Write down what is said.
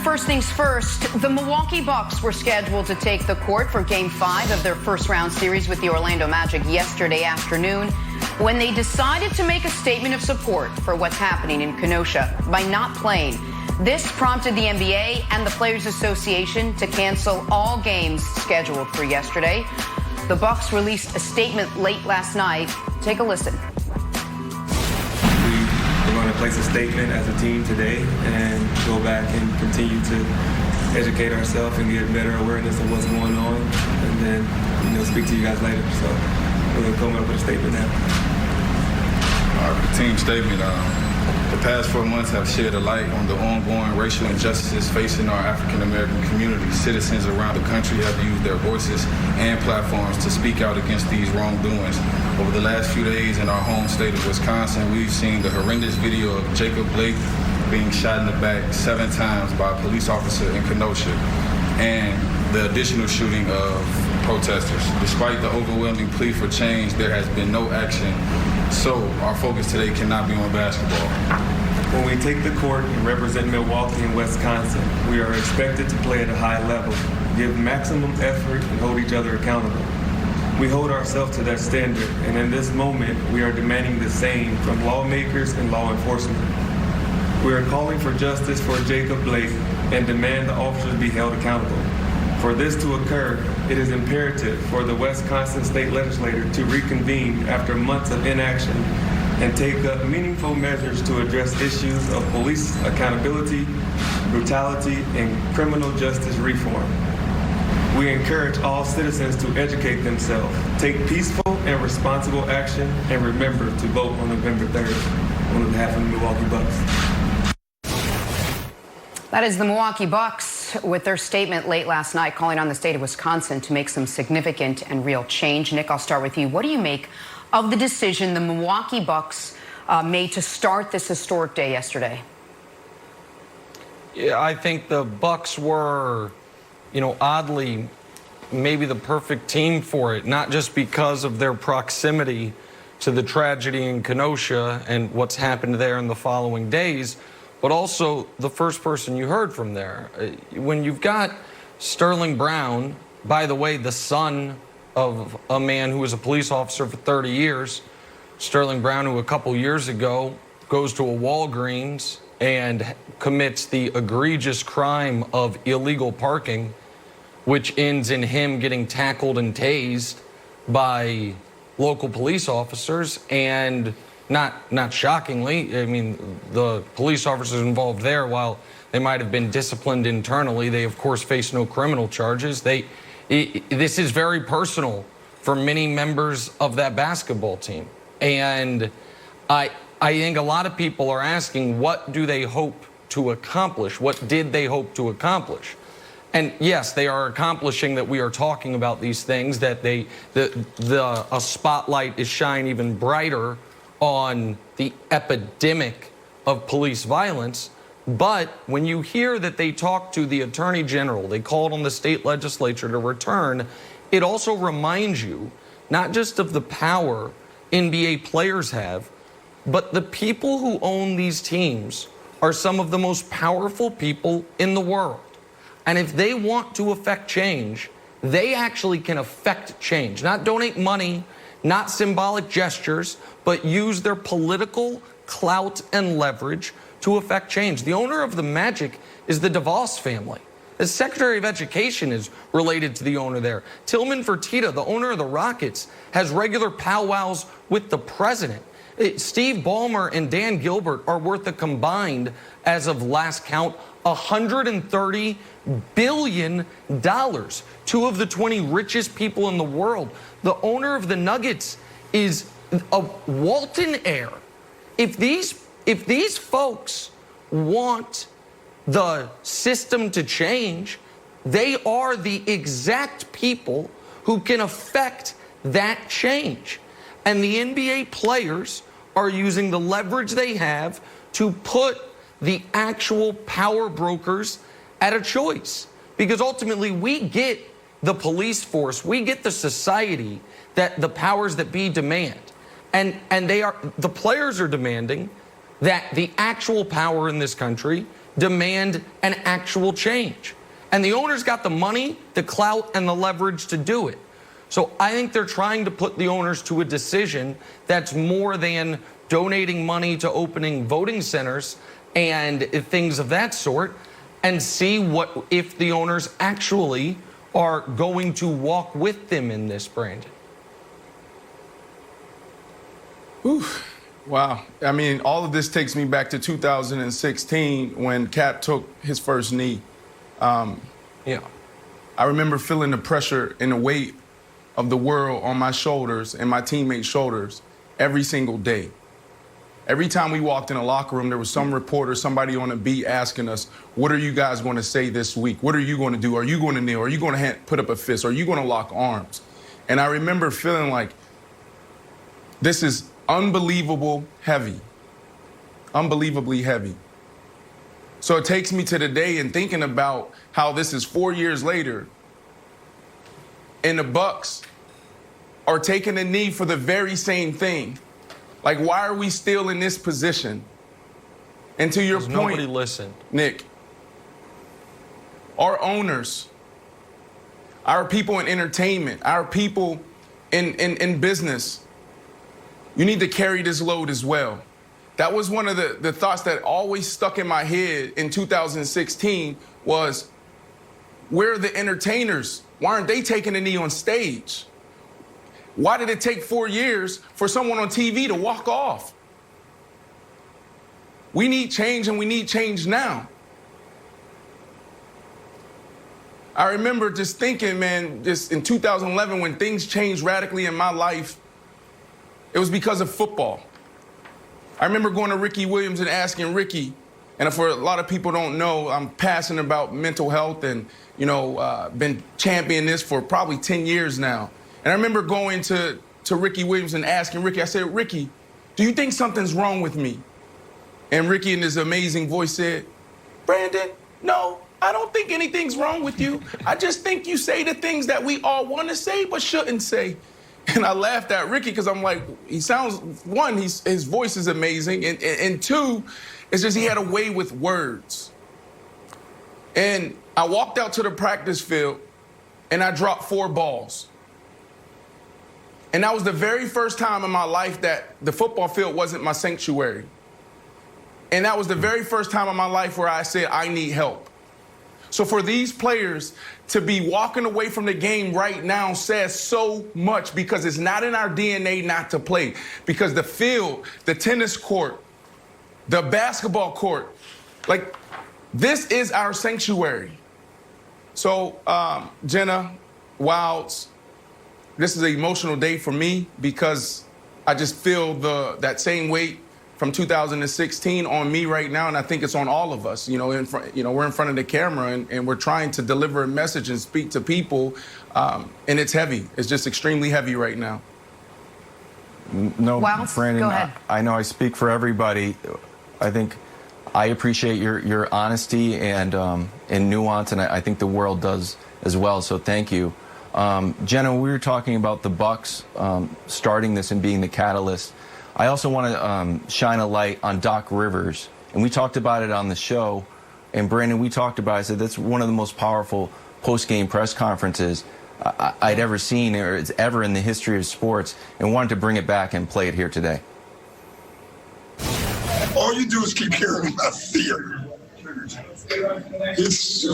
First things first, the Milwaukee Bucks were scheduled to take the court for Game 5 of their first-round series with the Orlando Magic yesterday afternoon when they decided to make a statement of support for what's happening in Kenosha by not playing. This prompted the NBA and the Players Association to cancel all games scheduled for yesterday. The Bucks released a statement late last night. Take a listen. We're going to place a statement as a team today and go back and continue to educate ourselves and get better awareness of what's going on, and then, speak to you guys later. So we're going to come up with a statement now. Our team statement, the past 4 months have shed a light on the ongoing racial injustices facing our African-American community. Citizens around the country have used their voices and platforms to speak out against these wrongdoings. Over the last few days in our home state of Wisconsin, we've seen the horrendous video of Jacob Blake being shot in the back 7 times by a police officer in Kenosha, and the additional shooting of protesters. Despite the overwhelming plea for change, there has been no action. So our focus today cannot be on basketball. When we take the court and represent Milwaukee and Wisconsin, we are expected to play at a high level, give maximum effort, and hold each other accountable. We hold ourselves to that standard, and in this moment, we are demanding the same from lawmakers and law enforcement. We are calling for justice for Jacob Blake and demand the officers be held accountable. For this to occur, it is imperative for the Wisconsin State Legislature to reconvene after months of inaction and take up meaningful measures to address issues of police accountability, brutality, and criminal justice reform. We encourage all citizens to educate themselves, take peaceful and responsible action, and remember to vote on November 3rd on behalf of the Milwaukee Bucks. That is the Milwaukee Bucks with their statement late last night calling on the state of Wisconsin to make some significant and real change. Nick, I'll start with you. What do you make of the decision the Milwaukee Bucks made to start this historic day yesterday? Yeah, I think the Bucks were, oddly, maybe the perfect team for it, not just because of their proximity to the tragedy in Kenosha and what's happened there in the following days, but also the first person you heard from there. When you've got Sterling Brown, by the way, the son of a man who was a police officer for 30 years, Sterling Brown, who a couple years ago goes to a Walgreens and commits the egregious crime of illegal parking, which ends in him getting tackled and tased by local police officers. And not shockingly, I mean, the police officers involved there, while they might have been disciplined internally, they of course face no criminal charges. This is very personal for many members of that basketball team. And I think a lot of people are asking, what do they hope to accomplish? What did they hope to accomplish? And yes, they are accomplishing that we are talking about these things, that a spotlight is shined even brighter on the epidemic of police violence. But when you hear that they talked to the Attorney General, they called on the state legislature to return, it also reminds you not just of the power NBA players have, but the people who own these teams are some of the most powerful people in the world. And if they want to affect change, they actually can affect change. Not donate money, not symbolic gestures, but use their political clout and leverage to affect change. The owner of the Magic is the DeVos family. The Secretary of Education is related to the owner there. Tillman Fertitta, the owner of the Rockets, has regular powwows with the president. Steve Ballmer and Dan Gilbert are worth a combined, as of last count, $130 billion. 2 of the 20 richest people in the world. The owner of the Nuggets is a Walton heir. If these folks want the system to change, they are the exact people who can affect that change. And the NBA players are using the leverage they have to put the actual power brokers at a choice. Because ultimately we get the police force, we get the society that the powers that be demand. And the players are demanding that the actual power in this country demand an actual change. And the owners got the money, the clout, and the leverage to do it. So I think they're trying to put the owners to a decision that's more than donating money to opening voting centers and things of that sort, and see what if the owners actually are going to walk with them in this, Brandon. Oof. Wow. I mean, all of this takes me back to 2016 when Cap took his first knee. Yeah. I remember feeling the pressure and the weight of the world on my shoulders and my teammates' shoulders every single day. Every time we walked in a locker room, there was some reporter, somebody on the beat asking us, what are you guys going to say this week? What are you going to do? Are you going to kneel? Are you going to put up a fist? Are you going to lock arms? And I remember feeling like this is unbelievable heavy, unbelievably heavy. So it takes me to the day and thinking about how this is 4 years later and the Bucks are taking a knee for the very same thing. Like, why are we still in this position? And to your point, nobody listened. Nick, our owners, our people in entertainment, our people in business, you need to carry this load as well. That was one of the thoughts that always stuck in my head in 2016 was, where are the entertainers? Why aren't they taking a knee on stage? Why did it take 4 years for someone on TV to walk off? We need change, and we need change now. I remember just thinking, man, just in 2011 when things changed radically in my life, it was because of football. I remember going to Ricky Williams and asking Ricky, and for a lot of people don't know, I'm passionate about mental health and, been championing this for probably 10 years now. And I remember going to Ricky Williams and asking Ricky, I said, Ricky, do you think something's wrong with me? And Ricky in his amazing voice said, Brandon, no, I don't think anything's wrong with you. I just think you say the things that we all want to say but shouldn't say. And I laughed at Ricky because I'm like, he sounds, one, his voice is amazing, and two, it's just he had a way with words. And I walked out to the practice field and I dropped 4 balls. And that was the very first time in my life that the football field wasn't my sanctuary. And that was the very first time in my life where I said, I need help. So for these players to be walking away from the game right now says so much, because it's not in our DNA not to play. Because the field, the tennis court, the basketball court, like, this is our sanctuary. So, Jenna, Wilds, this is an emotional day for me because I just feel that same weight from 2016 on me right now, and I think it's on all of us. We're in front of the camera and we're trying to deliver a message and speak to people, and it's heavy. It's just extremely heavy right now. No, Wilds, Brandon, go ahead. I know I speak for everybody. I think I appreciate your honesty and nuance, and I think the world does as well. So thank you. Jenna, we were talking about the Bucks starting this and being the catalyst. I also want to shine a light on Doc Rivers, and we talked about it on the show. And Brandon, we talked about it. I said that's one of the most powerful post-game press conferences I'd ever seen, or it's ever in the history of sports, and wanted to bring it back and play it here today. All you do is keep hearing about fear. It's